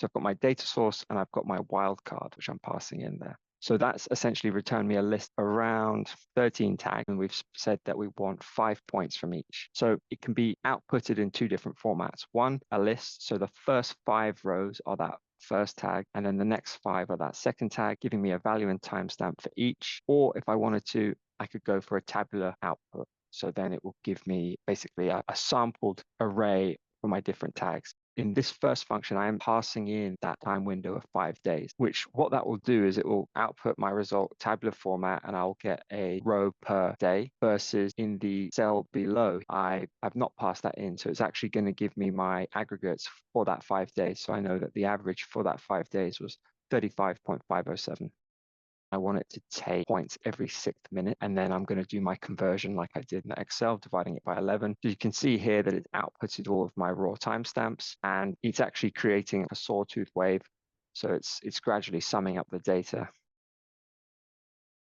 So I've got my data source and I've got my wildcard, which I'm passing in there. So that's essentially returned me a list around 13 tags, and we've said that we want 5 points from each. So it can be outputted in two different formats. One, a list. So the first 5 rows are that first tag, and then the next 5 are that second tag, giving me a value and timestamp for each. Or if I wanted to, I could go for a tabular output. So then it will give me basically a sampled array for my different tags. In this first function, I am passing in that time window of 5 days, which what that will do is it will output my result tabular format, and I'll get a row per day, versus in the cell below, I have not passed that in. So it's actually going to give me my aggregates for that 5 days. So I know that the average for that 5 days was 35.507. I want it to take points every 6th minute, and then I'm going to do my conversion like I did in Excel, dividing it by 11. So you can see here that it's outputted all of my raw timestamps, and it's actually creating a sawtooth wave. So it's gradually summing up the data